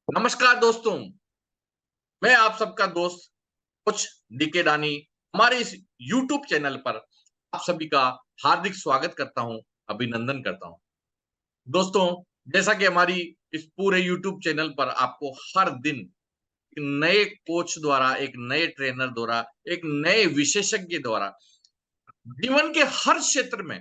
नमस्कार दोस्तों, मैं आप सबका दोस्त कोच डीके डानी हमारे इस यूट्यूब चैनल पर आप सभी का हार्दिक स्वागत करता हूं, अभिनंदन करता हूं। दोस्तों, जैसा कि हमारी इस पूरे यूट्यूब चैनल पर आपको हर दिन एक नए कोच द्वारा, एक नए ट्रेनर द्वारा, एक नए विशेषज्ञ द्वारा जीवन के हर क्षेत्र में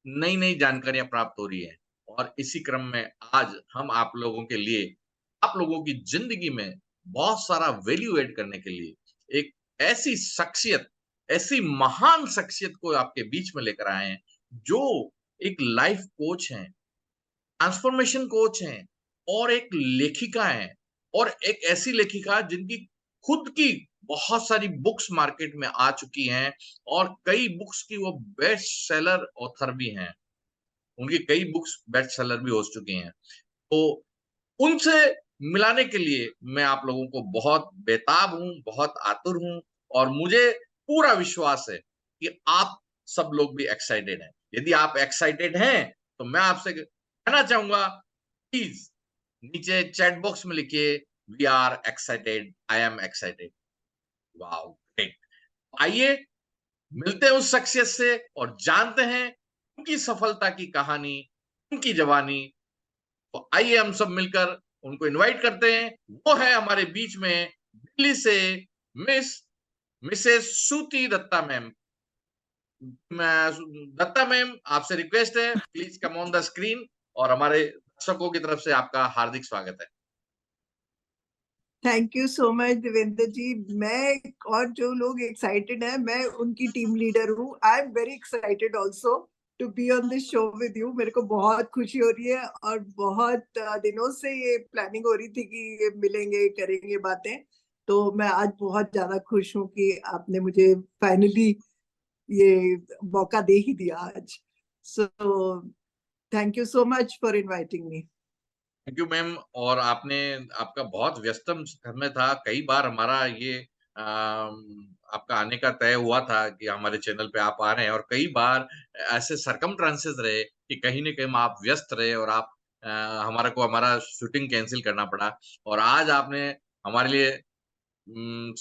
नई-नई जानकारियाँ प्राप्त हो रही हैं और इसी क्रम में आज हम आप लोगों के लिए, आप लोगों की ज़िंदगी में बहुत सारा वैल्यू ऐड करने के लिए एक ऐसी शख्सियत, ऐसी महान शख्सियत को आपके बीच में लेकर आए हैं, जो एक लाइफ कोच हैं, ट्रांसफॉर्मेशन कोच हैं और एक लेखिका हैं और एक ऐसी लेखिका जिनकी खुद की बहुत सारी बुक्स मार्केट में आ चुकी हैं और कई बुक्स की वो बेस्ट सेलर ऑथर भी हैं। उनकी कई बुक्स बेस्ट सेलर भी हो चुकी हैं। तो उनसे मिलाने के लिए मैं आप लोगों को बहुत बेताब हूँ, बहुत आतुर हूँ और मुझे पूरा विश्वास है कि आप सब लोग भी एक्साइटेड हैं। यदि आप एक्साइटेड हैं, तो मैं आपसे कहना चाहूँगा प्लीज़ नीचे चैट बॉक्स में लिखिए we are excited, I am excited. Wow! Great. आइए मिलते हैं उस शख्सियत से और जानते हैं उनकी सफलता की कहानी, उनकी जवानी। तो आइए हम सब मिलकर उनको इनवाइट करते हैं। वो है हमारे बीच में दिल्ली से मिस मिसेस श्रुति दत्ता मैम। दत्ता मैम, आपसे रिक्वेस्ट है please come on the screen और हमारे दर्शकों की तरफ से आपका हार्दिक स्वागत है। Thank you so much Devendra ji. मैं और जो लोग एक्साइटेड हैं, मैं उनकी टीम लीडर हूँ। I am very excited also to be on this show with you. मेरे को बहुत खुशी हो रही है और बहुत दिनों से ये प्लानिंग हो रही थी कि ये मिलेंगे, करेंगे बातें। तो मैं आज बहुत ज्यादा खुश हूँ कि आपने मुझे फाइनली ये मौका दे ही दिया आज। So thank you so much for inviting me. Thank you ma'am. और आपने आपका बहुत व्यस्तम समय था। कई बार हमारा ये आपका आने का तय हुआ था कि हमारे चैनल पे आप आ रहे हैं और कई बार ऐसे सरकमस्टेंसेस रहे कि कहीं न कहीं आप व्यस्त रहे और आप अ, हमारा शूटिंग कैंसल करना पड़ा और आज आपने हमारे लिए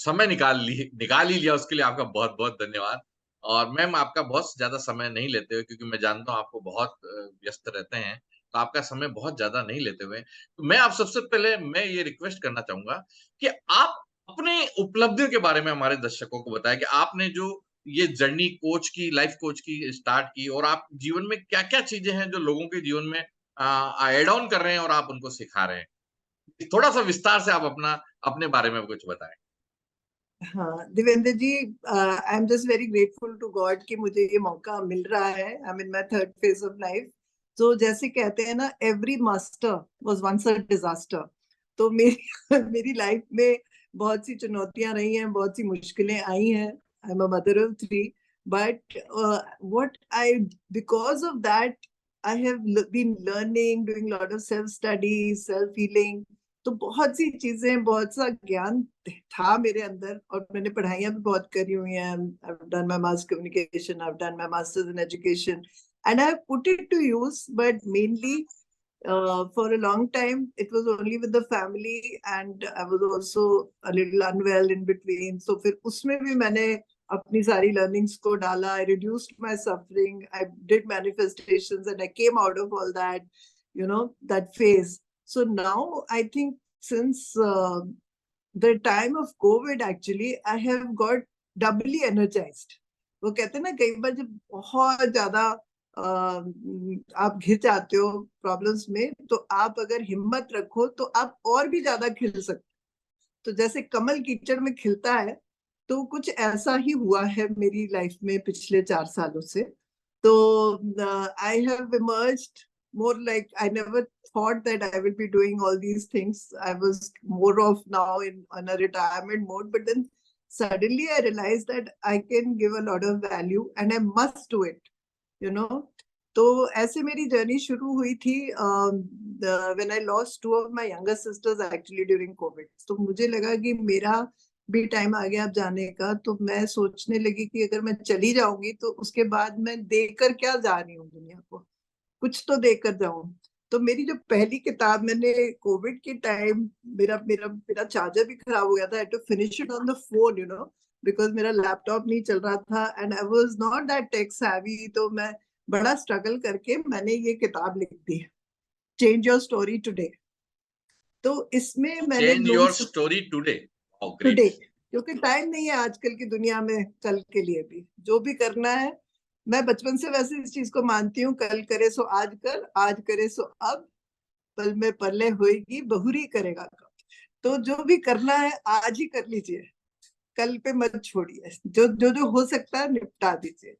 समय निकाल ही लिया, उसके लिए आपका बहुत-बहुत धन्यवाद। और मैम आपका बहुत ज़्यादा समय नहीं लेते हुए क्योंकि मैं जानता हूँ आपको बहुत व्यस्त रहते हैं, तो आपका समय बहुत ज़्यादा नहीं लेते हुए, तो मैं आप सबसे पहले मैं ये रिक्वेस्ट करना चाहूँगा कि आप अपने उपलब्धियों के बारे में हमारे दर्शकों को बताएँ कि आपने जो ये जर्नी कोच की, लाइफ कोच की स्टार्ट की और आप जीवन में क्या-क्या चीज़ें हैं जो लोगों के जीवन में ऐड ऑन कर रहे हैं और आप उनको सिखा रहे हैं? थोड़ा-सा विस्तार से आप अपने बारे में कुछ बताएँ। हाँ Devendra ji, I am just very grateful to God कि मुझे ये मौका मिल रहा है। I am in my third phase of life. तो जैसे कहते हैं ना, every master was once a disaster. तो मेरी मेरी लाइफ में बहुत सी चुनौतियां रही हैं, बहुत सी मुश्किलें आई हैं। I am a mother of three, but what I because of that I have been learning, doing lot of self study, self healing. तो बहुत सी चीजें, बहुत सा ज्ञान था मेरे अंदर और मैंने पढ़ाइयाँ भी बहुत करी हुई हैं। I've done my mass communication, I've done my masters in education, and I've put it to use, but mainly for a long time it was only with the family, and I was also a little unwell in between. So फिर उसमें भी मैंने अपनी सारी learnings को डाला. I reduced my suffering, I did manifestations, and I came out of all that, that phase. So now I think since the time of COVID, actually, I have got doubly energized. वो कहते हैं ना, कई बार जब बहुत ज्यादा आप घिर जाते हो प्रॉब्लम्स में, तो आप अगर हिम्मत रखो तो आप और भी ज्यादा खिल सकते हो। तो जैसे कमल कीचड़ में खिलता है, तो कुछ ऐसा ही हुआ है मेरी लाइफ में पिछले 4 सालों से। तो I have emerged more like I never thought that I will be doing all these things. I was more of now in on a retirement mode, but then suddenly I realized that I can give a lot of value and I must do it, you know. तो ऐसे मेरी journey शुरू हुई थी when I lost two of my younger sisters actually during COVID. तो मुझे लगा कि मेरा भी टाइम आ गया अब जाने का। तो मैं सोचने लगी कि अगर मैं चली जाऊंगी तो उसके बाद मैं देकर क्या जा रही हूँ दुनिया को, कुछ तो देकर जाऊं। तो मेरी जो पहली किताब मैंने कोविड के टाइम, मेरा मेरा मेरा चार्जर भी खराब हो गया था, to finish it on the phone, because मेरा लैपटॉप नहीं चल रहा था and I was not that tech savvy, तो मैं बड़ा स्ट्रगल करके मैंने ये किताब लिख दी, चेंज योर स्टोरी टुडे। तो इसमें मैंने change Bloom your story today. Today, great. क्योंकि टाइम नहीं है आजकल की दुनिया में कल के लिए भी, जो भी करना है। मैं बचपन से वैसे इस चीज को मानती हूँ, कल करे सो आज कर, आज करे सो अब, पल में पल्ले होएगी बहुरी करेगा कब। तो जो भी करना है आज ही कर लीजिए, कल पे मत छोड़िए, जो जो जो हो सकता है निपटा दीजिए।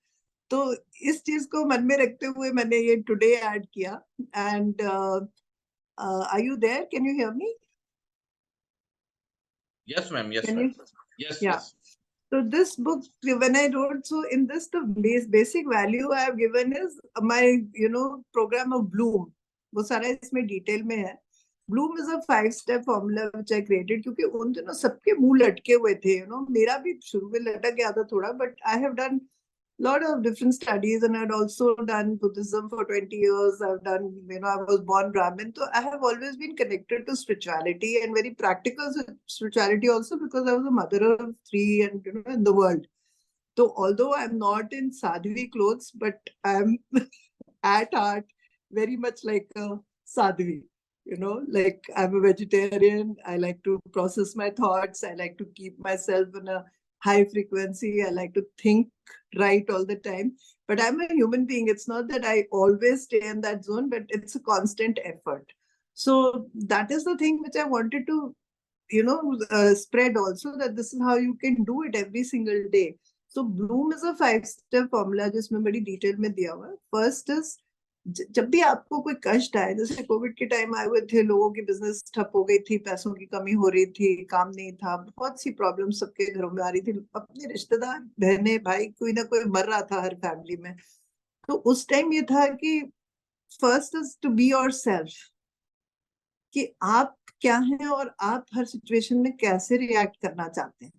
तो इस चीज को मन में रखते हुए मैंने ये टुडे ऐड किया। And are you there, can you hear me? Yes ma'am, yes can ma'am, you? Yes yeah, yes. so this book, when I wrote, so in this the basic value I have given is my program of Bloom, वो सारा इसमें detail में है। Bloom is a 5-step formula which I created, क्योंकि उन दिनों सबके मुंह लटके हुए थे, मेरा भी शुरू में लटक गया था थोड़ा, but I have done lot of different studies, and I'd also done Buddhism for 20 years. I've done, I was born Brahmin, so I have always been connected to spirituality and very practical spirituality also, because I was a mother of 3 and in the world. So although I'm not in sadhvi clothes, but I'm at heart very much like a sadhvi. Like I'm a vegetarian. I like to process my thoughts. I like to keep myself in a high frequency. I like to think right all the time. But I'm a human being. It's not that I always stay in that zone, but it's a constant effort. So that is the thing which I wanted to, spread also, that this is how you can do it every single day. So Bloom is a 5-step formula जिसमें बड़ी detail में दिया हुआ है। First is, जब भी आपको कोई कष्ट आए, जैसे कोविड के टाइम आए हुए थे, लोगों की बिजनेस ठप हो गई थी, पैसों की कमी हो रही थी, काम नहीं था, बहुत सी प्रॉब्लम सबके घरों में आ रही थी, अपने रिश्तेदार बहने भाई कोई ना कोई मर रहा था हर फैमिली में। तो उस टाइम ये था कि first is to be yourself, कि आप क्या हैं और आप हर सिचुएशन में कैसे रिएक्ट करना चाहते हैं।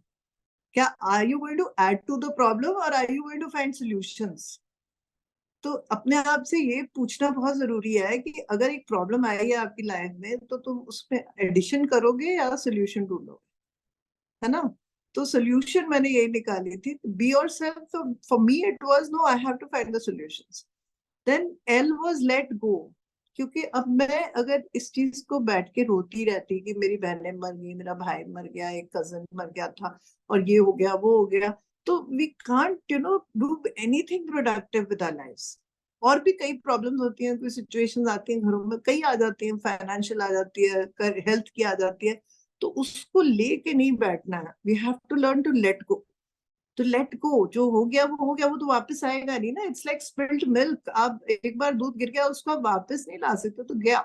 क्या are you going to add to the problem और are you going to find solutions? तो अपने आप से ये पूछना बहुत जरूरी है कि अगर एक प्रॉब्लम आई है आपकी लाइफ में, तो तुम उसमें एडिशन करोगे या सोल्यूशन ढूंढोगे, है ना? तो सोल्यूशन मैंने यही निकाली थी, बी योर सेल्फ। तो for me it was no, I have to find the solutions. Then all was let go, क्योंकि अब मैं अगर इस चीज को बैठ के रोती रहती कि मेरी बहनें मर गई, मेरा भाई मर गया, एक कजन मर गया था, और ये हो गया वो हो गया, तो we can't do anything productive with our lives. और भी कई प्रॉब्लम्स होती हैं, कोई सिचुएशंस आती हैं घरों में, कई आ जाती हैं, फाइनेंशियल आ जाती है, हेल्थ की आ जाती है, तो उसको लेके नहीं बैठना है। We have to learn to let go. तो लेट गो, जो हो गया वो हो गया, वो तो वापस आएगा नहीं ना। इट्स लाइक स्पिल्ड मिल्क, आप एक बार दूध गिर गया, उसको आप वापस नहीं ला सकते, तो गया।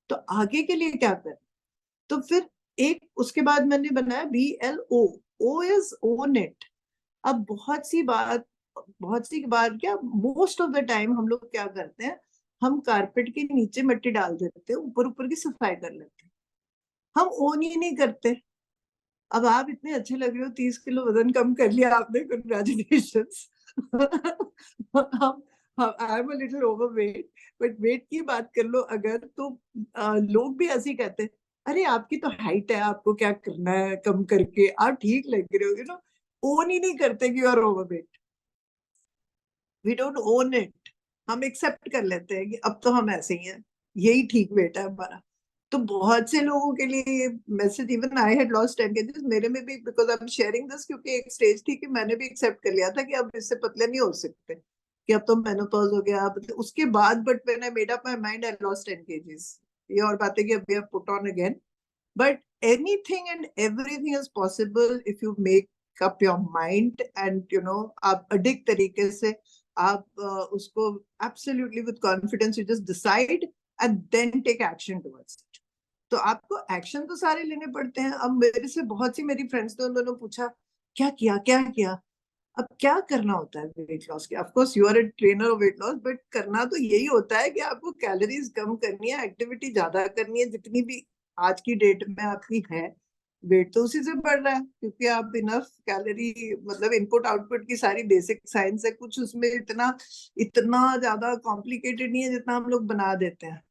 तो आगे के लिए क्या करें? तो फिर एक उसके बाद मैंने बनाया BLO, O is own it. अब बहुत सी बार क्या, मोस्ट ऑफ द टाइम हम लोग क्या करते हैं, हम कारपेट के नीचे मिट्टी डाल देते हैं, ऊपर ऊपर की सफाई कर लेते हैं, हम ओन ही नहीं करते। अब आप इतने अच्छे लग रहे हो, 30 किलो वजन कम कर लिया आपने, कंग्रेचुलेशंस। हम I am a little overweight, but weight की बात कर लो अगर, तो लोग भी ऐसे ही कहते हैं, अरे आपकी तो हाइट है, आपको क्या करना है कम करके, आप ठीक लग रहे हो, ओन ही नहीं करते कि you are overweight. We don't own it. हम एक्सेप्ट कर लेते हैं कि अब तो हम ऐसे ही हैं, यही ठीक वेट है हमारा। तो बहुत से लोगों के लिए ये message, even I had lost 10 KGs, मेरे में भी, because I am sharing this, क्योंकि एक स्टेज थी कि मैंने भी एक्सेप्ट कर लिया था कि अब इससे पतले नहीं हो सकते, कि अब तो मेनोपॉज हो गया, मतलब उसके बाद। But when I made up my mind, I lost 10 KGs. ये और बात है कि अभी I put on again. But anything and everything is possible if you make up your mind, and आप अडिग तरीके से आप उसको absolutely with confidence you just decide and then take action towards it. तो आपको एक्शन तो सारे लेने पड़ते हैं। अब मेरे से बहुत सी मेरी फ्रेंड्स ने, उन्होंने पूछा क्या किया क्या किया। अब क्या करना होता है वेट लॉस के? Of course you are a trainer of weight loss, but करना तो यही होता है कि आपको कैलोरीज कम करनी है, एक्टिविटी ज्यादा करनी है, जितनी भी आज की डेट में आपकी है। वेट तो उसी से बढ़ रहा है, क्योंकि आप इनफ कैलोरी, मतलब इनपुट आउटपुट की सारी बेसिक साइंस है, कुछ उसमें इतना इतना ज्यादा कॉम्प्लिकेटेड नहीं है जितना हम लोग बना देते हैं।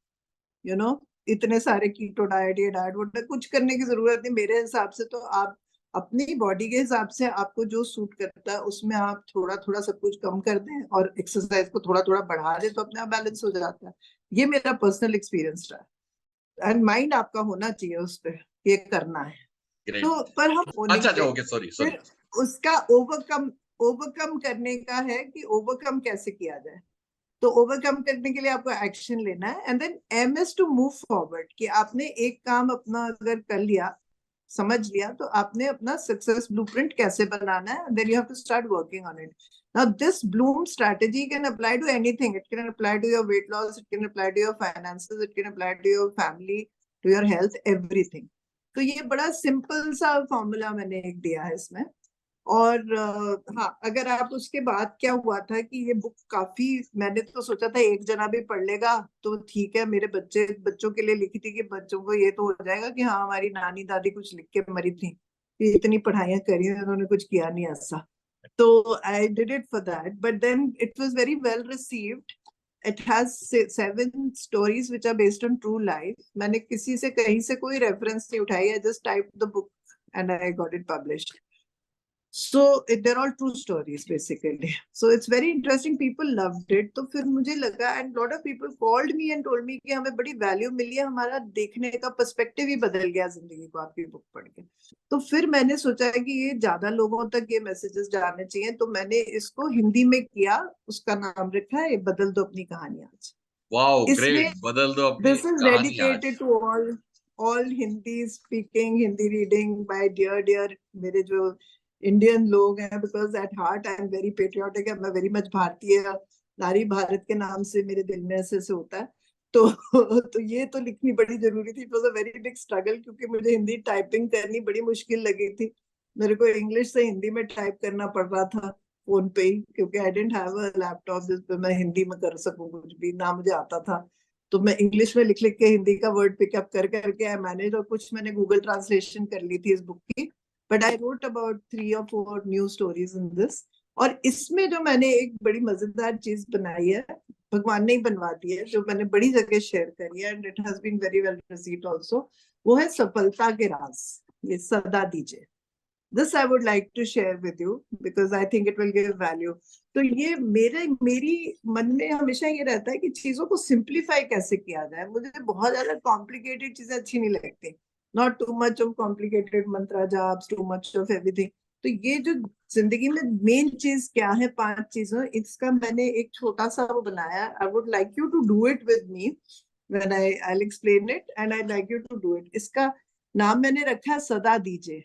यू नो, इतने सारे कीटो डाइट, ये डाइट वो डाइट, कुछ करने की जरूरत नहीं मेरे हिसाब से। तो आप अपनी बॉडी के हिसाब से आपको जो सूट करता है उसमें आप थोड़ा थोड़ा सब कुछ कम कर दें और एक्सरसाइज को थोड़ा थोड़ा बढ़ा दें, तो अपने आप बैलेंस हो जाता है। ये मेरा पर्सनल एक्सपीरियंस रहा है। एंड माइंड आपका होना चाहिए उस पर, ये करना है। ग्रेट। तो पर हम वो नहीं अच्छा अच्छा, थे। Okay, sorry sorry. फिर उसका ओवरकम ओवरकम करने का है कि ओवरकम कैसे किया जाए। तो ओवरकम करने के लिए आपको एक्शन लेना है, and then aim is to move forward, कि आपने एक काम अपना अगर कर लिया, समझ लिया, तो आपने अपना सक्सेस ब्लूप्रिंट कैसे बनाना है, then you have to start working on it. Now this bloom strategy can apply to anything. It can apply to your weight loss, it can apply to your finances, it can apply to your family, to your health, everything. तो ये बड़ा simple सा formula मैंने एक दिया है इसमें। और हाँ, अगर आप उसके बाद क्या हुआ था कि ये बुक काफी, मैंने तो सोचा था एक जना भी पढ़ लेगा तो ठीक है, मेरे बच्चों के लिए लिखी थी कि बच्चों को ये तो हो जाएगा कि हाँ हमारी नानी दादी कुछ लिख के मरी थी, कि इतनी पढ़ाइयाँ करी उन्होंने कुछ किया नहीं ऐसा। तो I did it for that, but then it was very well received. It has 7 stories which are based on true life. मैंने किसी से कहीं से कोई रेफरेंस नहीं उठाई, I just type the book and I got it published. So they're all true stories basically. So it's very interesting. People loved it. तो फिर मुझे लगा, and lot of people called me and told me कि हमें बड़ी value मिली है, हमारा देखने का पर्सपेक्टिव ही बदल गया जिंदगी को आपकी बुक पढ़ के। तो फिर मैंने सोचा कि ये ज्यादा लोगों तक ये मैसेजेस जाने चाहिए, तो मैंने इसको हिंदी में किया। उसका नाम रखा है बदल दो अपनी कहानी आज। वाओ, इसमें ग्रेट, बदल दो अपनी दिस इज कहानी आज। Dedicated to all Hindi speaking, Hindi reading by dear dear मेरे जो इंडियन लोग हैं, because at heart I am very patriotic, I am very much भारतीय नारी। भारत के नाम से मेरे दिल में ऐसे से होता है। तो तो ये तो लिखनी बड़ी जरूरी थी। It was a very big struggle, क्योंकि मुझे हिंदी टाइपिंग करनी बड़ी मुश्किल लगी थी। मेरे को इंग्लिश से हिंदी में टाइप करना पड़ रहा था फोन पे ही, क्योंकि आई डेंट हैव अ लैपटॉप जिस पे मैं हिंदी में कर सकूं कुछ भी, ना मुझे आता था। तो मैं इंग्लिश में लिख लिख के हिंदी का वर्ड पिकअप कर करके आई मैनेज, और कुछ मैंने गूगल ट्रांसलेशन कर ली थी इस बुक की। But I wrote about 3 or 4 new stories in this. और इसमें जो मैंने एक बड़ी मजेदार चीज बनाई है, भगवान ने ही बनवा दी है, जो मैंने बड़ी जगह शेयर करी है, and it has been very well received also, वो है सफलता के राज। ये सदा दीजिए। This I would like to share with you because I think it will give value. तो ये मेरी मन में हमेशा ये रहता है कि चीजों को सिंप्लीफाई कैसे किया जाए। मुझे बहुत ज्यादा कॉम्प्लिकेटेड चीजें अच्छी नहीं लगती। Not too much of complicated mantra जाप्स, टू मच ऑफ एवरीथिंग। तो ये जो जिंदगी में मेन चीज क्या है, 5 चीजों, इसका मैंने एक छोटा सा वो बनाया। I would like you to do it with me when I'll explain it and I'd like you to do it. इसका नाम मैंने रखा है सदा दीजिए।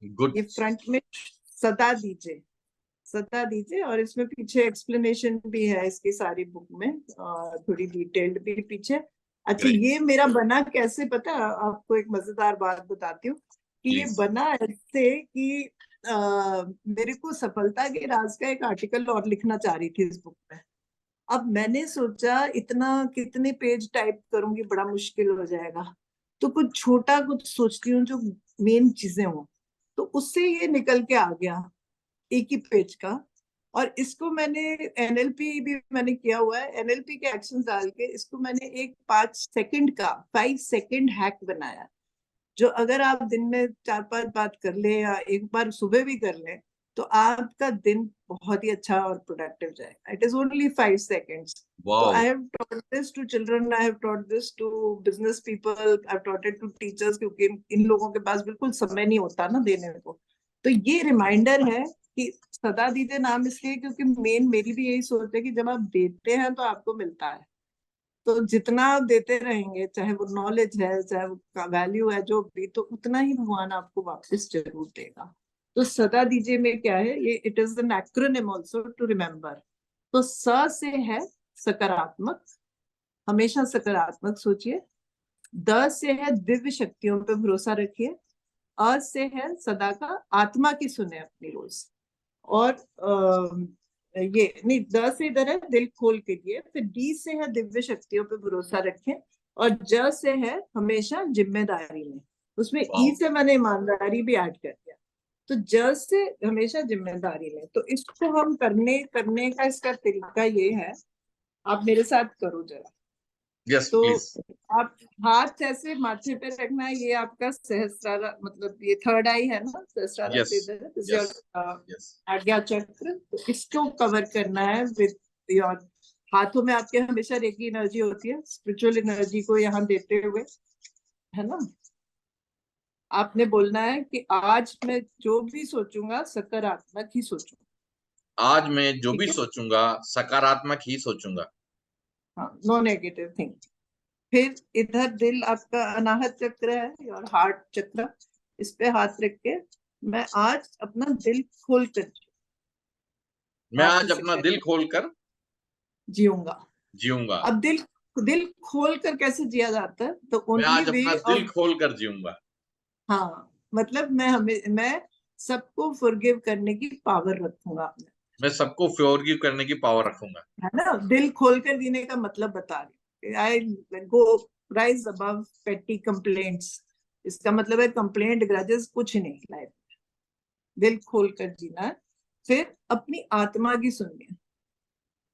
गुड। ये फ्रंट में सदा दीजिए, सदा दीजिए, और इसमें पीछे एक्सप्लेनेशन भी है इसकी सारी बुक में, थोड़ी डिटेल्ड भी पीछे। अच्छा, ग्रेट। ये मेरा बना कैसे पता है? आपको एक मजेदार बात बताती हूँ कि ये प्लीज। बना ऐसे कि मेरे को सफलता के राज का एक आर्टिकल और लिखना चाह रही थी इस बुक में। अब मैंने सोचा इतना कितने पेज टाइप करूंगी, बड़ा मुश्किल हो जाएगा। तो कुछ छोटा कुछ सोचती हूँ जो मेन चीजें हो। तो उससे ये निकल के आ गया एक ही पेज का। और इसको मैंने एनएलपी भी मैंने किया हुआ है। एनएलपी के एक्शन डाल के इसको मैंने एक 5 सेकंड का 5 सेकंड हैक बनाया, जो अगर आप दिन में 4-5 बात कर ले या एक बार सुबह भी कर ले, तो आपका दिन बहुत ही अच्छा और प्रोडक्टिव जाएगा। It is only 5 seconds. तो wow. I have taught this to children, I have taught this to business people, I have taught it to teachers, क्योंकि इन लोगों के पास बिल्कुल समय नहीं होता ना देने को। तो ये रिमाइंडर है कि सदा दीजिए नाम इसलिए क्योंकि मेन मेरी भी यही सोच है कि जब आप देते हैं तो आपको मिलता है। तो जितना आप देते रहेंगे, चाहे वो नॉलेज है, चाहे वो वैल्यू है, जो भी, तो उतना ही भगवान आपको वापस जरूर देगा। तो सदा दीजिए में क्या है, ये it is an acronym also to remember. तो स से है सकारात्मक, हमेशा सकारात्मक सोचिए। द से है दिव्य शक्तियों पे भरोसा रखिए। अ से है सदा का आत्मा की सुने अपनी रोज। और ये नहीं, द से इधर है दिल खोल के लिए। फिर डी से है दिव्य शक्तियों पे भरोसा रखें। और ज से है हमेशा जिम्मेदारी में। उसमें ई वाओ। से मैंने ईमानदारी भी ऐड कर दिया। तो ज से हमेशा जिम्मेदारी में। तो इसको हम करने करने का इसका तरीका ये है, आप मेरे साथ करो जरा। यस तो प्लीज। आप हाथ ऐसे माथे पे रखना है, ये आपका सहस्त्रार, मतलब ये थर्ड आई है ना, सहस्त्रार यस से इधर है, this is yes your yes. आज्ञा चक्र। तो इसको कवर करना है विद योर, हाथों में आपके हमेशा रेकी एनर्जी होती है, स्पिरिचुअल एनर्जी को यहाँ देते हुए, है ना। आपने बोलना है कि आज मैं जो भी सोचूंगा सकारात्मक ही सोचूंगा। आज मैं जो भी ठीक है, सोचूंगा सकारात्मक ही सोचूंगा। हाँ, नो नेगेटिव थिंग। फिर इधर दिल आपका अनाहत चक्र है और हार्ट चक्र, इस पे हाथ रख के मैं आज अपना दिल खोल कर मैं आप आज जैसे अपना कह दिल खोलकर जीऊंगा। जीऊंगा। अब दिल दिल खोल कर कैसे जिया जाता है, तो मैं ओनली आज वे अपना दिल ऑफ, खोलकर जीऊंगा। हाँ, मतलब मैं सबको फॉरगिव करने की पावर रखूंगा अपने, मैं सबको फॉरगिव करने की पावर रखूंगा। है ना। दिल खोल कर जीने का मतलब बता रही, आई गो राइज अबव पेटी कंप्लेंट्स। इसका मतलब है कंप्लेंट ग्रजेस कुछ नहीं लाइफ, दिल खोल कर जीना है। फिर अपनी आत्मा की सुननी है।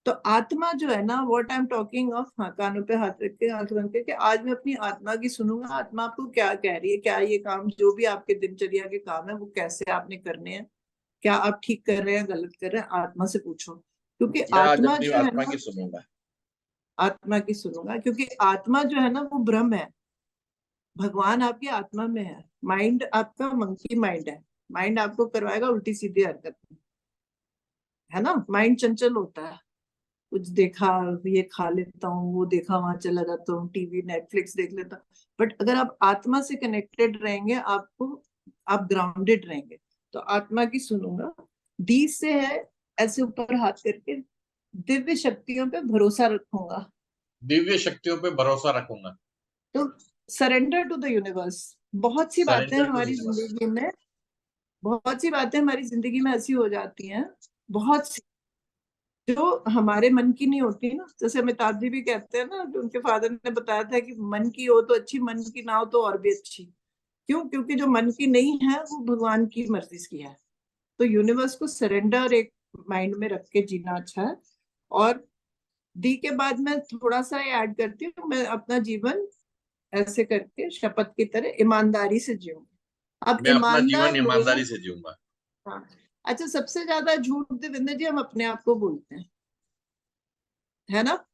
तो आत्मा जो है ना, what I am talking of, हाँ, कानों पे हाथ रख के आंख बंद करके आज मैं अपनी आत्मा की सुनूंगा। आत्मा आपको क्या कह रही है, क्या ये काम जो भी आपके दिनचर्या के काम है वो कैसे आपने करने हैं, क्या आप ठीक कर रहे हैं गलत कर रहे हैं, आत्मा से पूछो। क्योंकि मैं आज आत्मा अपनी जो है आत्मा ना, की सुनूंगा। आत्मा की सुनूंगा, क्योंकि आत्मा जो है ना वो ब्रह्म है। भगवान आपकी आत्मा में है। माइंड आपका मंकी माइंड है। माइंड आपको करवाएगा उल्टी सीधी हरकत, है ना। माइंड चंचल होता है, कुछ देखा, ये खा लेता हूँ, वो देखा, वहां चला जाता हूँ, टीवी नेटफ्लिक्स देख लेता हूँ। बट अगर आप आत्मा से कनेक्टेड रहेंगे, आपको, आप ग्राउंडेड रहेंगे। तो आत्मा की सुनूंगा। डी से है ऐसे ऊपर हाथ करके, दिव्य शक्तियों पे भरोसा रखूंगा। दिव्य शक्तियों पे भरोसा रखूंगा। तो सरेंडर टू द यूनिवर्स। बहुत सी बातें सरेंडर टू हमारी यूनिवर्स। जिंदगी में, बहुत सी बातें हमारी जिंदगी में ऐसी हो जाती हैं, बहुत सी, जो हमारे मन की नहीं होती ना। जैसे अमिताभ जी भी कहते हैं ना कि उनके फादर ने बताया था कि मन की हो तो अच्छी, मन की ना हो तो और भी अच्छी। क्यों? क्योंकि जो मन की नहीं है वो भगवान की मर्जी की है। तो यूनिवर्स को सरेंडर एक माइंड में रख के जीना अच्छा है। और डी के बाद मैं थोड़ा सा ऐड करती हूँ, मैं अपना जीवन ऐसे करके शपथ की तरह ईमानदारी से जीऊँ। अब मैं अपना ईमानदार जीवन लोग, ईमानदारी से जीऊंगा। हाँ, अच्छा, सबसे ज्यादा झूठ देवेंद्र जी हम अपने आप को बोलते हैं, है ना।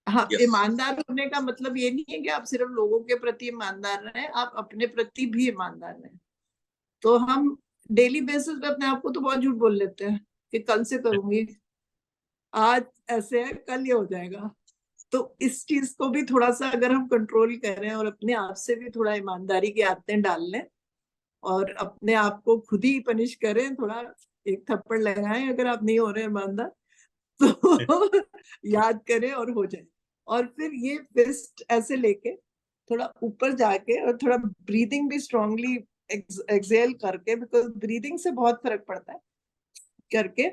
हाँ, यस। ईमानदार होने का मतलब ये नहीं है कि आप सिर्फ लोगों के प्रति ईमानदार रहें, आप अपने प्रति भी ईमानदार रहें। तो हम डेली बेसिस पे अपने आप को तो बहुत झूठ बोल लेते हैं कि कल से करूंगी, आज ऐसे है, कल ये हो जाएगा। तो इस चीज को भी थोड़ा सा अगर हम कंट्रोल करें और अपने आप से भी थोड़ा ईमानदारी की आदतें डाल लें, और अपने आप को खुद ही पनिश करें, थोड़ा एक थप्पड़ लगाएं अगर आप नहीं हो रहे ईमानदार, तो याद करें और हो जाए। और फिर ये फिस्ट ऐसे लेके थोड़ा ऊपर जाके और थोड़ा ब्रीदिंग भी स्ट्रांगली एक्सेल करके, बिकॉज ब्रीदिंग से बहुत फर्क पड़ता है, करके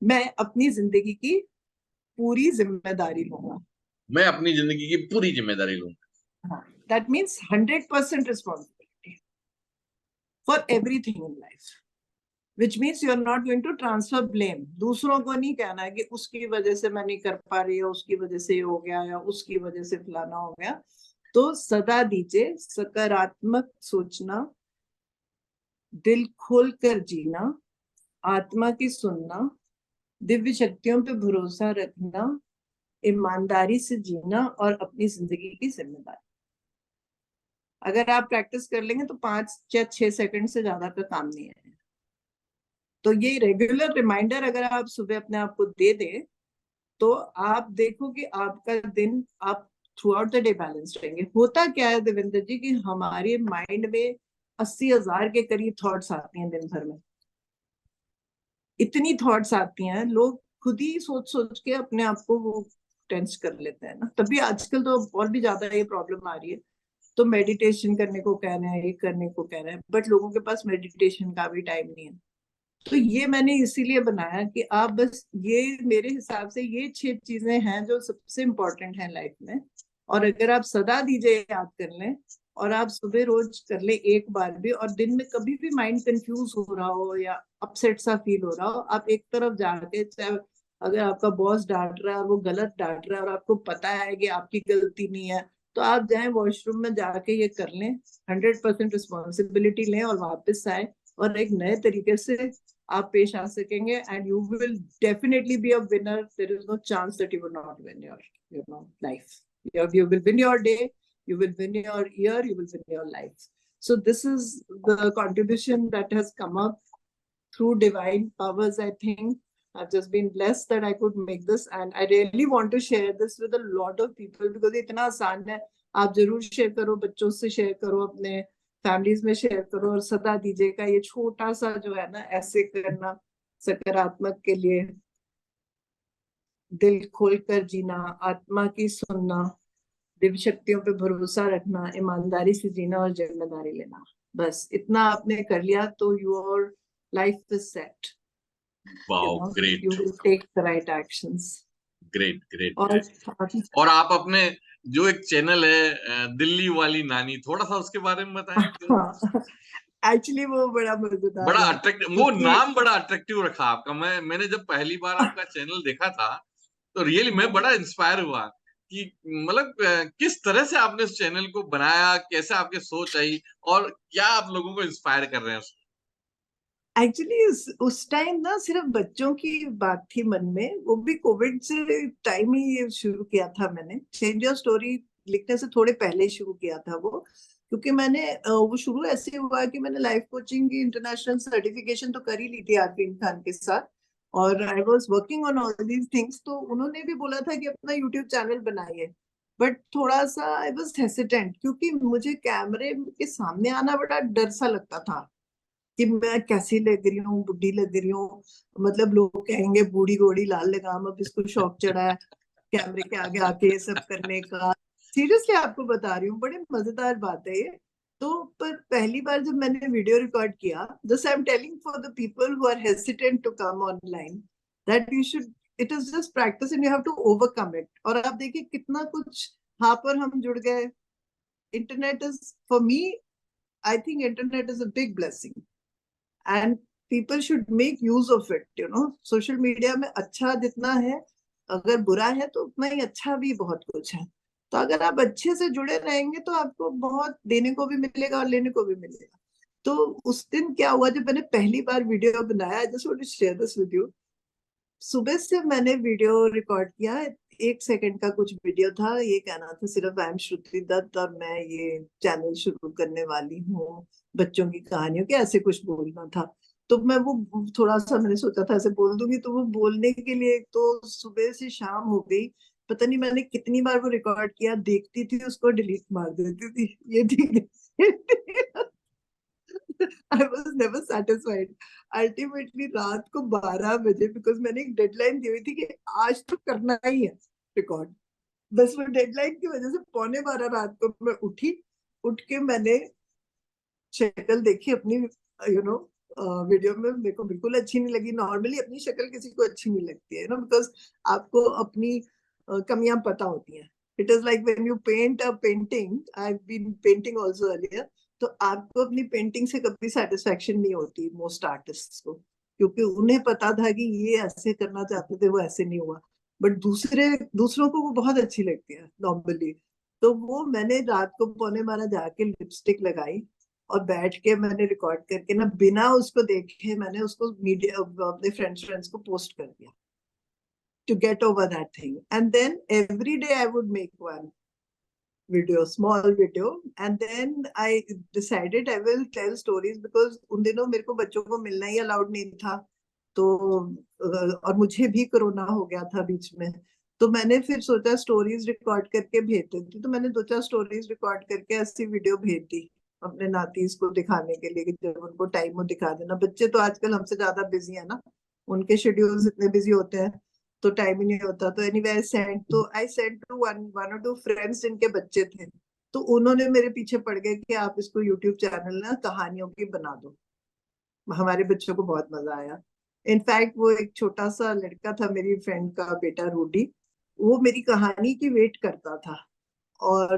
मैं अपनी जिंदगी की पूरी जिम्मेदारी लूंगा। मैं अपनी जिंदगी की पूरी जिम्मेदारी लूंगा। हाँ, that means 100% responsibility for everything in life, which means you are not going to transfer blame. दूसरों को नहीं कहना है कि उसकी वजह से मैं नहीं कर पा रही, या उसकी वजह से ये हो गया, या उसकी वजह से फलाना हो गया। तो सदा दीजिए सकारात्मक सोचना, दिल खोल कर जीना, आत्मा की सुनना, दिव्य शक्तियों पे भरोसा रखना, ईमानदारी से जीना और अपनी जिंदगी की जिम्मेदारी। अगर आप प्रैक्टिस कर लेंगे तो 5 या 6 सेकंड से ज्यादा का काम नहीं है। तो ये रेगुलर रिमाइंडर अगर आप सुबह अपने आप को दे दें, तो आप देखो कि आपका दिन, आप through out the day balance रहेंगे। होता क्या है देवेंद्र जी कि हमारे माइंड में 80,000 के करीब थॉट्स आती हैं दिन भर में। इतनी थॉट्स आती हैं, लोग खुद ही सोच सोच के अपने आप को वो टेंस कर लेते हैं ना। तभी आजकल तो और भी ज्यादा ये प्रॉब्लम आ रही है। तो मेडिटेशन करने को कह रहे हैं, ये करने को कह रहे हैं, बट लोगों के पास मेडिटेशन का भी टाइम नहीं है। तो ये मैंने इसीलिए बनाया कि आप बस, ये मेरे हिसाब से ये 6 चीजें हैं जो सबसे इंपॉर्टेंट हैं लाइफ में। और अगर आप सदा दीजिए याद कर लें, और आप सुबह रोज कर ले एक बार भी, और दिन में कभी भी माइंड कंफ्यूज हो रहा हो या अपसेट सा फील हो रहा हो, आप एक तरफ जाके, चाहे अगर आपका बॉस डांट रहा है और वो गलत डांट रहा है और आपको पता है कि आपकी गलती नहीं है, तो आप जाएं वॉशरूम में जाके ये कर लें, 100% रिस्पॉन्सिबिलिटी लें और वापस आए और एक नए तरीके से आप पेश आ सकेंगे, and you will definitely be a winner. There is no chance that you will not win your life. You will win your day, you will win your year, you will win your life. So this is the contribution that has come up through divine powers, I think. I've just been blessed that I could make this, and I really want to share this with a lot of people because इतना आसान है. आप जरूर share करो, बच्चों से share करो, अपने फैमिलीज में शेयर करो, और सदा दीजिएगा ये छोटा सा जो है ना, ऐसे करना सकारात्मक के लिए, दिल खोलकर जीना, आत्मा की सुनना, दिव्य शक्तियों पे भरोसा रखना, ईमानदारी से जीना और जिम्मेदारी लेना. बस इतना आपने कर लिया तो your life is set. Wow, great. You will take the right actions. Great great. और और आप अपने जो एक चैनल है दिल्ली वाली नानी, थोड़ा सा उसके बारे में बताएं. एक्चुअली वो बड़ा मजेदार बड़ा है, अट्रैक्टिव, वो नाम बड़ा अट्रैक्टिव रखा आपका. मैंने जब पहली बार आपका चैनल देखा था तो रियली मैं बड़ा इंस्पायर हुआ कि मतलब किस तरह से आपने इस चैनल को बनाया, कैसे आपके सोच आई और क्या आप लोगों को इंस्पायर कर रहे हैं. एक्चुअली उस टाइम ना सिर्फ बच्चों की बात थी मन में, वो भी कोविड से टाइम ही ये शुरू किया था मैंने. चेंज योर स्टोरी लिखने से थोड़े पहले शुरू किया था वो, क्योंकि मैंने वो शुरू ऐसे हुआ कि मैंने लाइफ कोचिंग की इंटरनेशनल सर्टिफिकेशन तो कर ही ली थी आरफीन खान के साथ, और I was working on all these things. तो उन्होंने भी बोला था कि अपना यूट्यूब चैनल बनाइए, बट थोड़ा सा आई वाज हेसिटेंट, क्योंकि मुझे कैमरे के सामने आना बड़ा डर सा लगता था कि मैं कैसी लग रही हूँ, बुढ़ी लग रही हूँ, मतलब लोग कहेंगे बूढ़ी घोड़ी लाल लगाम, अब इसको शौक चढ़ा है कैमरे के आगे आके ये सब करने का. सीरियसली आपको बता रही हूँ, बड़े मजेदार बात है ये. तो पर पहली बार जब मैंने वीडियो रिकॉर्ड किया, just I am telling for the people who are hesitant to come online, that you should, it is just practice and you have to overcome it. और आप देखिए कितना कुछ यहाँ पर हम जुड़ गए. Internet is for me, I think internet is a big blessing and people should make use of it. Social media में अच्छा जितना है, अगर बुरा है तो उतना ही अच्छा भी बहुत कुछ है. तो अगर आप अच्छे से जुड़े रहेंगे तो आपको बहुत देने को भी मिलेगा और लेने को भी मिलेगा. तो उस दिन क्या हुआ, जब मैंने पहली बार वीडियो बनाया, just want to share this with you. सुबह से मैंने वीडियो रिकॉर्ड किया, 1 सेकंड का कुछ वीडियो था. ये कहना था सिर्फ आई एम श्रुति दत्त और मैं ये चैनल शुरू करने वाली हूँ बच्चों की कहानियों के, ऐसे कुछ बोलना था. तो मैं वो थोड़ा सा मैंने सोचा था ऐसे बोल दूंगी, तो वो बोलने के लिए तो सुबह से शाम हो गई. पता नहीं मैंने कितनी बार वो रिकॉर्ड किया, देखती थी उसको डिलीट मार देती थी. ये ठीक है. I was never satisfied. Ultimately रात को 12 बजे, बिकॉज मैंने एक डेडलाइन दी हुई थी कि आज तो करना ही है रिकॉर्ड. बस वो डेडलाइन की वजह से 11:15 रात को मैं उठी. उठ के मैंने शक्ल देखी अपनी, वीडियो में मेरे को बिल्कुल अच्छी नहीं लगी. नॉर्मली अपनी शक्ल किसी को अच्छी नहीं लगती है, बिकॉज आपको अपनी कमियां पता होती हैं. It is like when you paint a painting, I have been painting also earlier, तो आपको अपनी पेंटिंग से कभी सेटिस्फेक्शन नहीं होती मोस्ट आर्टिस्ट्स को, क्योंकि उन्हें पता था कि ये ऐसे करना चाहते थे, वो ऐसे नहीं हुआ. बट दूसरों को वो बहुत अच्छी लगती है नॉर्मली. तो वो मैंने रात को 11:15 जाके लिपस्टिक लगाई और बैठ के मैंने रिकॉर्ड करके ना, बिना उसको देखे मैंने उसको मीडिया अपने फ्रेंड्स को पोस्ट कर दिया to get over that thing. And then every day I would make one video, small video, and then I decided I will tell stories, because उन दिनों मेरे को बच्चों को मिलना ही अलाउड नहीं था. तो और मुझे भी कोरोना हो गया था बीच में. तो मैंने फिर सोचा स्टोरीज रिकॉर्ड करके भेज देती. तो मैंने 2-4 स्टोरीज रिकॉर्ड करके ऐसी वीडियो भेज दी अपने नातीज को दिखाने के लिए कि जब उनको टाइम हो दिखा देना. बच्चे तो आजकल हमसे ज्यादा बिजी है ना, उनके शेड्यूल्स इतने बिजी होते हैं तो टाइम ही नहीं होता. तो anyway I send to one और टू फ्रेंड्स जिनके बच्चे थे. तो उन्होंने मेरे पीछे पड़ गए कि आप इसको यूट्यूब चैनल ना कहानियों की बना दो. हमारे बच्चों को बहुत मजा आया. इनफैक्ट वो एक छोटा सा लड़का था, मेरी फ्रेंड का बेटा रूडी, वो मेरी कहानी की वेट करता था. और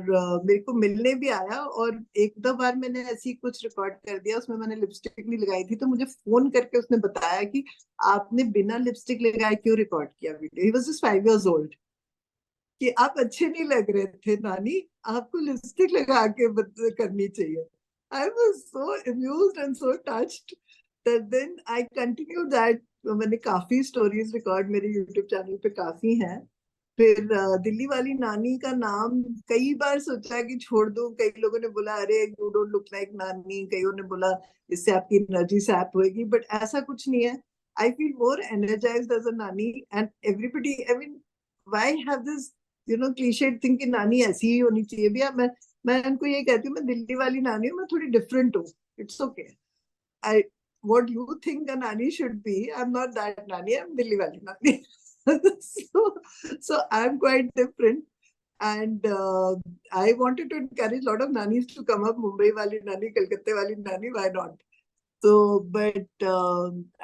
मेरे को मिलने भी आया, और एक दो बार मैंने ऐसी कुछ रिकॉर्ड कर दिया, उसमें मैंने लिपस्टिक नहीं लगाई थी, तो मुझे फोन करके उसने बताया कि आपने बिना लिपस्टिक लगाए क्यों रिकॉर्ड किया video. He was just 5 years old, कि आप अच्छे नहीं लग रहे थे नानी, आपको लिपस्टिक लगा के करनी चाहिए। I was so amused and so touched that then I continue that. मैंने काफी स्टोरीज रिकॉर्ड मेरे यूट्यूब चैनल पे काफी हैं। फिर दिल्ली वाली नानी का नाम कई बार सोचा कि छोड़ दूं। कई लोगों ने बोला अरे यू डोंट लुक लाइक नानी, कईयों ने बोला इससे आपकी एनर्जी सैप होएगी, बट ऐसा कुछ नहीं है। I feel more energised as a nani, and everybody, I mean why have this clichéd thing कि नानी ऐसी ही होनी चाहिए। भैया मैं उनको ये कहती हूँ, मैं दिल्ली वाली नानी हूँ, मैं थोड़ी डिफरेंट हूँ, it's okay. I what you think a nanny should be, I'm not that nanny, I'm Delhi wali nanny. So I'm quite different, and I wanted to encourage a lot of nannies to come up. Mumbai wali nanny, Kolkata wali nanny, why not? So but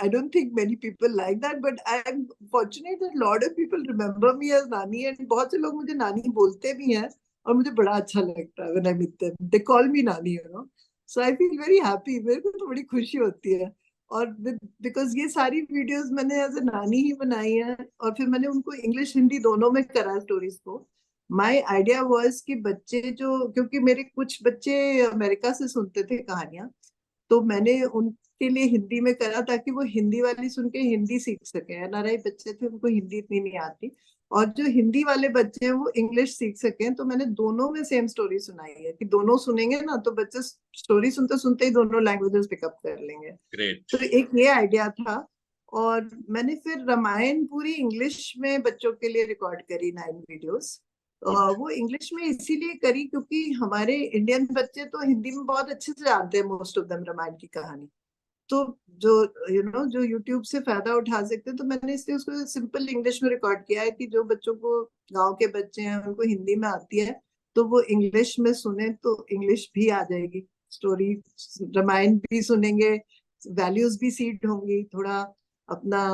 I don't think many people like that, but I'm fortunate that a lot of people remember me as nani, and बहुत से लोग मुझे नानी बोलते भी हैं, और मुझे बड़ा अच्छा लगता है when I meet them, they call me nani, you know. So I feel very happy, मेरे को तो बड़ी खुशी होती है। और बिकॉज ये सारी वीडियोस मैंने एज ए नानी ही बनाई है, और फिर मैंने उनको इंग्लिश हिंदी दोनों में करा स्टोरीज को। माय आइडिया वाज कि बच्चे जो, क्योंकि मेरे कुछ बच्चे अमेरिका से सुनते थे कहानियां, तो मैंने उनके लिए हिंदी में करा ताकि वो हिंदी वाली सुन के हिंदी सीख सके। एनआरआई बच्चे थे, उनको हिंदी इतनी नहीं आती, और जो हिंदी वाले बच्चे हैं वो इंग्लिश सीख सकें। तो मैंने दोनों में सेम स्टोरी सुनाई है कि दोनों सुनेंगे ना तो बच्चे स्टोरी सुनते सुनते ही दोनों लैंग्वेजेस पिकअप कर लेंगे। ग्रेट। तो एक ये आइडिया था। और मैंने फिर रामायण पूरी इंग्लिश में बच्चों के लिए रिकॉर्ड करी, 9 वीडियोस। गुड। वो इंग्लिश में इसीलिए करी क्योंकि हमारे इंडियन बच्चे तो हिंदी में बहुत अच्छे से जानते हैं मोस्ट ऑफ देम रामायण की कहानी। तो जो जो यूट्यूब से फायदा उठा सकते हैं, तो मैंने इसलिए उसको सिंपल इंग्लिश में रिकॉर्ड किया है कि जो बच्चों को, गांव के बच्चे हैं, उनको हिंदी में आती है, तो वो इंग्लिश में सुने तो इंग्लिश भी आ जाएगी, स्टोरी रामायण भी सुनेंगे, वैल्यूज भी सीड होंगी, थोड़ा अपना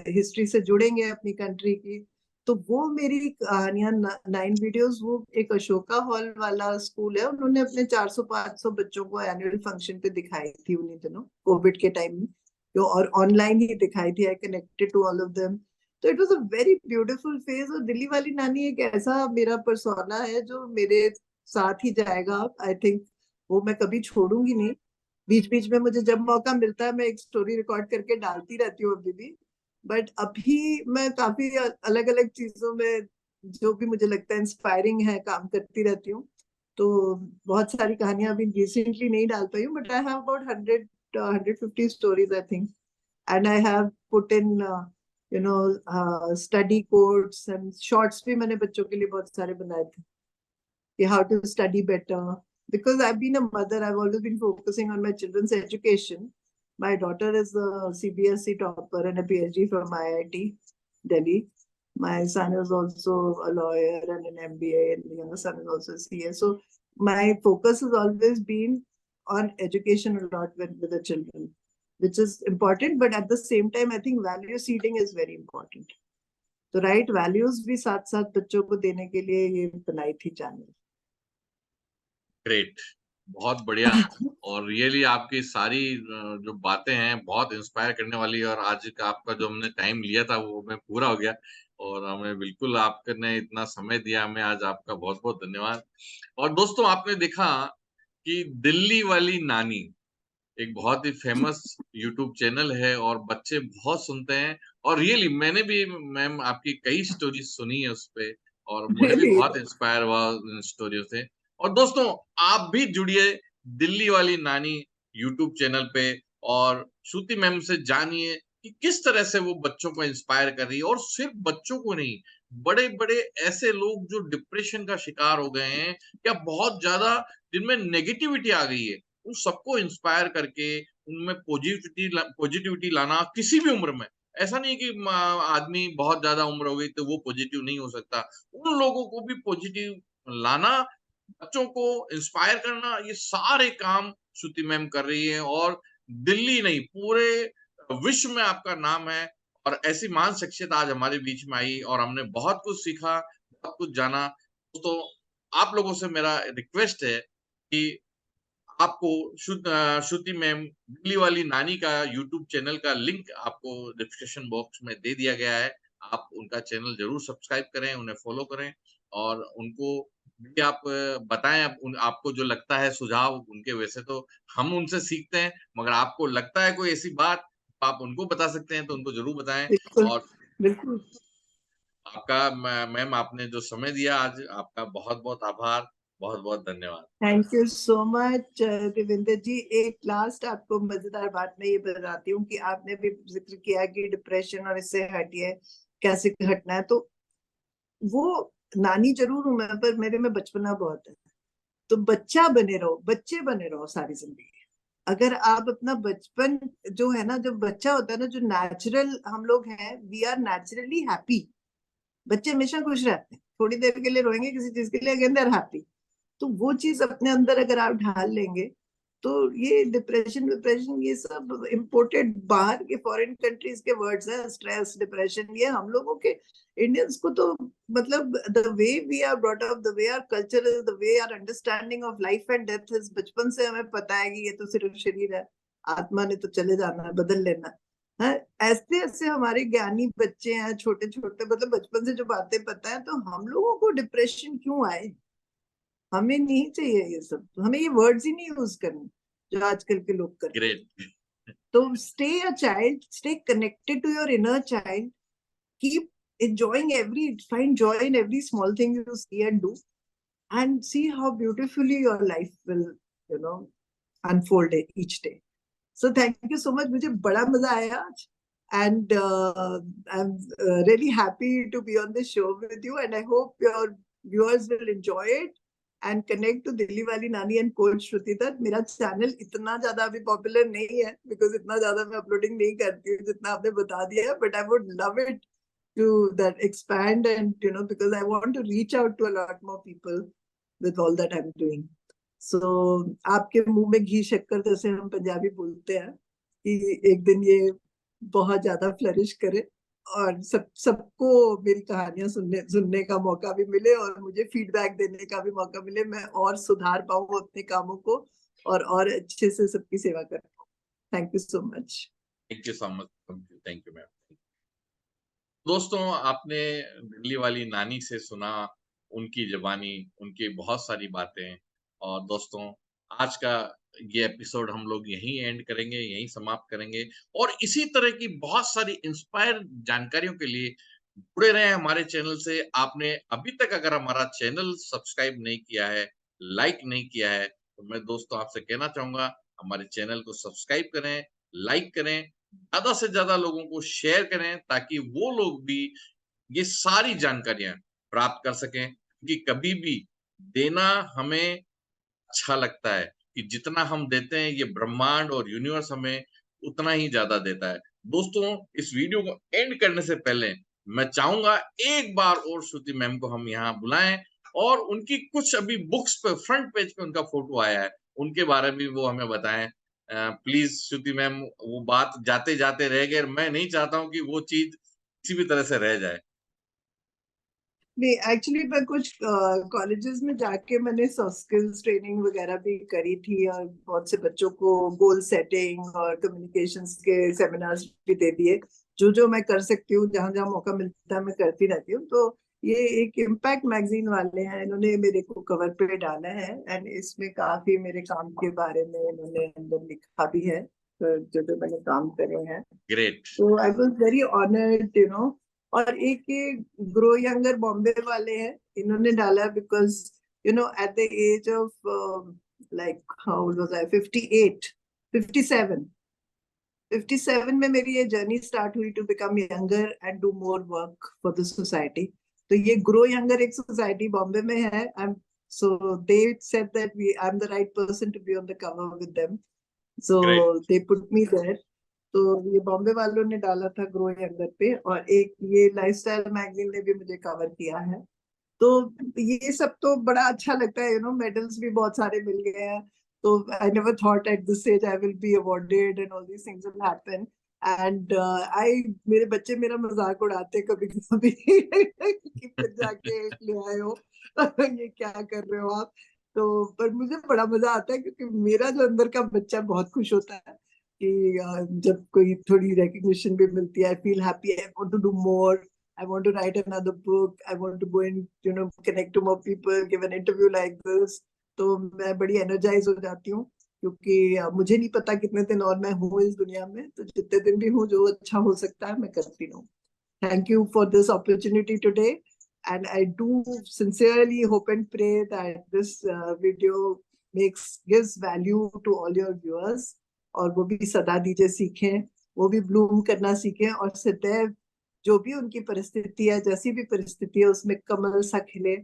हिस्ट्री से जुड़ेंगे अपनी कंट्री की। तो वो मेरी कहानियां 9 वीडियोस, वो एक अशोका हॉल वाला स्कूल है, उन्होंने अपने 400-500 बच्चों को एनुअल फंक्शन पे दिखाई थी उन्हीं दिनों कोविड के टाइम में, जो और ऑनलाइन ही दिखाई थी। I connected to all of them. तो it was a very beautiful phase. और दिल्ली वाली नानी एक ऐसा मेरा पर्सोना है जो मेरे साथ ही जाएगा, आई थिंक। वो मैं कभी छोड़ूंगी नहीं। बीच बीच में मुझे जब मौका मिलता है मैं एक स्टोरी रिकॉर्ड करके डालती रहती हूँ अभी भी। बट अभी मैं काफी अलग अलग चीजों में, जो भी मुझे लगता है इंस्पायरिंग है, काम करती रहती हूँ। तो बहुत सारी कहानियां अभी रिसेंटली नहीं डाल पाई हूँ, but I have about 150 stories I think. And I have put in study quotes and shorts भी मैंने बच्चों के लिए बहुत सारे बनाए थे कि how to study better. Because I've been a mother, I've always been focusing on my children's education. My daughter is a CBSE topper and a PhD from IIT Delhi. My son is also a lawyer and an MBA, and the younger son is also a CA. So my focus has always been on education a lot with the children, which is important. But at the same time, I think value seeding is very important. तो right values भी साथ साथ बच्चों को देने के लिए ये बनाई थी चैनल। ग्रेट, बहुत बढ़िया। और रियली आपकी सारी जो बातें हैं बहुत इंस्पायर करने वाली, और आज का आपका जो हमने टाइम लिया था वो हमें पूरा हो गया, और हमें बिल्कुल आपने इतना समय दिया हमें, आज आपका बहुत बहुत धन्यवाद। और दोस्तों आपने देखा कि दिल्ली वाली नानी एक बहुत ही फेमस यूट्यूब चैनल है और बच्चे बहुत सुनते हैं, और रियली मैंने भी मैम आपकी कई स्टोरीज सुनी है उस पे, और मुझे भी Really? बहुत इंस्पायर हुआ उन स्टोरियों से। और दोस्तों आप भी जुड़िए दिल्ली वाली नानी यूट्यूब चैनल पे, और श्रुति मैम से जानिए कि किस तरह से वो बच्चों को इंस्पायर कर रही है, और सिर्फ बच्चों को नहीं, बड़े बड़े ऐसे लोग जो डिप्रेशन का शिकार हो गए हैं या बहुत ज्यादा जिनमें नेगेटिविटी आ गई है, उन सबको इंस्पायर करके उनमें पॉजिटिविटी लाना किसी भी उम्र में। ऐसा नहीं कि आदमी बहुत ज्यादा उम्र हो गई तो वो पॉजिटिव नहीं हो सकता, उन लोगों को भी पॉजिटिव लाना, बच्चों को इंस्पायर करना, ये सारे काम श्रुति मैम कर रही है। और दिल्ली नहीं, पूरे विश्व में आपका नाम है, और ऐसी महान शख्सियत आज हमारे बीच में आई और हमने बहुत कुछ सीखा, बहुत कुछ जाना। दोस्तों आप लोगों से मेरा रिक्वेस्ट है कि आपको श्रुति मैम दिल्ली वाली नानी का यूट्यूब चैनल का लिंक आपको डिस्क्रिप्शन बॉक्स में दे दिया गया है। आप उनका चैनल जरूर सब्सक्राइब करें, उन्हें फॉलो करें और उनको भी आप बताएं आपको जो लगता है सुझाव उनके। वैसे तो हम उनसे सीखते हैं, मगर आपको लगता है कोई ऐसी बात तो आप उनको बता सकते हैं, तो उनको जरूर बताएं। बिल्कुल और बिल्कुल। आपका मैम आपने जो समय दिया आज, आपका बहुत बहुत आभार, बहुत बहुत धन्यवाद। Thank you so much Devendra ji. एक लास्ट आपको मजेदार बात मैं ये बताती हूँ कि आपने भी जिक्र किया कि डिप्रेशन और इससे हटिए, कैसे हटना है। तो वो नानी जरूर हूं मैं, पर मेरे में बचपना बहुत है। तो बच्चा बने रहो, बच्चे बने रहो सारी जिंदगी। अगर आप अपना बचपन जो है ना, जब बच्चा होता है ना, जो नेचुरल हम लोग हैं, वी आर नेचुरली हैप्पी। बच्चे हमेशा खुश रहते हैं, थोड़ी देर के लिए रोएंगे किसी चीज के लिए, अगेन दे आर हैप्पी। तो वो चीज अपने अंदर अगर आप ढाल लेंगे, तो ये डिप्रेशन डिप्रेशन ये सब इम्पोर्टेड बाहर के फॉरेन कंट्रीज के वर्ड्स हैं। स्ट्रेस, डिप्रेशन, ये हम लोगों के इंडियंस को तो मतलब the way we are brought up, the way our culture is, the way our understanding of life and death is, बचपन से हमें पता है कि ये तो सिर्फ शरीर है, आत्मा ने तो चले जाना है, बदल लेना है। ऐसे ऐसे हमारे ज्ञानी बच्चे हैं, छोटे छोटे, मतलब बचपन से जो बातें पता है। तो हम लोगों को डिप्रेशन क्यों आए? हमें नहीं चाहिए ये सब, हमें ये वर्ड्स ही नहीं यूज करने जो आजकल के लोग करते हैं। ग्रेट। तो stay a child, stay connected to your inner child, keep enjoying every, find joy in every small thing you see and do, and see how beautifully your life will, you know, unfold each day. So thank you so much. मुझे बड़ा मजा आया आज, and I'm really happy to be on this show with you, and I hope your viewers will enjoy it and connect to Delhi वाली नानी and coach श्रुति दत्त. मेरा channel इतना ज्यादा अभी पॉपुलर नहीं है, because इतना ज्यादा मैं अपलोडिंग नहीं करती हूँ जितना आपने बता दिया है, but I would love it to that expand, and you know, because I want to reach out to a lot more people with all that I'm doing. So आपके मुंह में घी शक्कर जैसे हम पंजाबी बोलते हैं, कि एक दिन ये बहुत ज्यादा फ्लरिश करे और सबको मेरी कहानियां सुनने का मौका भी मिले, और मुझे फीडबैक देने का भी मौका मिले, मैं और सुधार पाऊँ अपने कामों को, और अच्छे से सबकी सेवा कर पाऊँ। Thank you so much. Thank you so much. Thank you ma'am. दोस्तों, आपने दिल्ली वाली नानी से सुना उनकी ज़बानी, उनकी बहुत सारी बातें। और दोस्तों, आज का ये एपिसोड हम लोग यहीं एंड करेंगे, यहीं समाप्त करेंगे। और इसी तरह की बहुत सारी इंस्पायर जानकारियों के लिए जुड़े रहें हमारे चैनल से। आपने अभी तक अगर हमारा चैनल सब्सक्राइब नहीं किया है, लाइक नहीं किया है, तो मैं दोस्तों आपसे कहना चाहूँगा, हमारे चैनल को सब्सक्राइब करें, लाइक करें, ज़्यादा से ज़्यादा लोगों को शेयर करें, ताकि वो लोग भी ये सारी जानकारियाँ प्राप्त कर सकें। क्योंकि कभी भी देना हमें अच्छा लगता है, कि जितना हम देते हैं ये ब्रह्मांड और यूनिवर्स हमें उतना ही ज़्यादा देता है। दोस्तों, इस वीडियो को एंड करने से पहले मैं चाहूँगा एक बार और श्रुति मैम को हम यहाँ बुलाएँ, और उनकी कुछ अभी बुक्स पे फ्रंट पेज पे उनका फ़ोटो आया है, उनके बारे में वो हमें बताएँ। प्लीज़ श्रुति मैम, वो बात जाते-जाते रह गई, मैं नहीं चाहता हूँ कि वो चीज़ किसी भी तरह से रह जाए। नहीं, एक्चुअली मैं कुछ कॉलेजेस में जाके मैंने सॉफ्ट स्किल्स ट्रेनिंग वगैरह भी करी थी, और बहुत से बच्चों को गोल सेटिंग और कम्युनिकेशंस के सेमिनार्स भी दे दिए। जो जो मैं कर सकती हूँ, जहाँ जहाँ मौका मिलता है मैं करती रहती हूँ। तो ये एक इम्पैक्ट मैगजीन वाले हैं, इन्होंने मेरे को कवर पे डाला है, एंड इसमें काफी मेरे काम के बारे में इन्होंने अंदर लिखा भी है, जो जो मैंने काम करे हैं। ग्रेट। तो I was very honoured, you know. और एक ये ग्रो यंगर बॉम्बे वाले हैं, इन्होंने डाला, because you know at the age of like how old was I, 58 57 57 में मेरी ये जर्नी स्टार्ट हुई to become younger and do more work for the society. तो ये ग्रो यंगर एक सोसाइटी बॉम्बे में है, I so they said that I'm the right person to be on the cover with them, so great. they put me there. तो ये बॉम्बे वालों ने डाला था ग्रो यंगर पे, और एक ये लाइफस्टाइल मैगजीन ने भी मुझे कवर किया है। तो ये सब तो बड़ा अच्छा लगता है, यू नो, मेडल्स भी बहुत सारे मिल गए हैं। तो I never thought at this stage I will be awarded and all these things will happen, and I मेरे बच्चे मेरा मजाक उड़ाते कभी कभी कि फिर जाके ले आए हो ये क्या कर रहे हो आप। तो पर मुझे बड़ा मजा आता है क्योंकि मेरा जो अंदर का बच्चा बहुत खुश होता है कि जब कोई थोड़ी रिकग्निशन भी मिलती है। I feel happy, I want to do more, I want to write another book. I want to go and connect to more people, give an interview like this. तो मैं बड़ी एनर्जाइज हो जाती हूँ क्योंकि मुझे नहीं पता कितने दिन और मैं हूँ इस दुनिया में, तो जितने दिन भी हूँ जो अच्छा हो सकता है मैं करती रहूँ। Thank you for this opportunity today, and I do sincerely hope and pray that this video gives value to all your viewers, और वो भी सदा दीजिए सीखें, वो भी ब्लूम करना सीखें और सदैव जो भी उनकी परिस्थिति है, जैसी भी परिस्थिति है, उसमें कमल सा खिले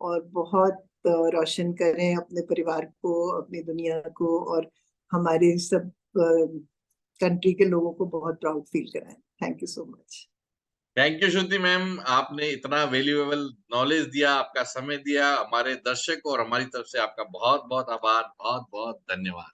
और बहुत रोशन करें अपने परिवार को, अपनी दुनिया को, और हमारे सब कंट्री के लोगों को बहुत प्राउड फील कराएं। Thank you so much. Thank you Shruti ma'am, आपने इतना वैल्यूएबल नॉलेज दिया, आपका समय दिया। हमारे दर्शक और हमारी तरफ से आपका बहुत बहुत आभार, बहुत बहुत धन्यवाद।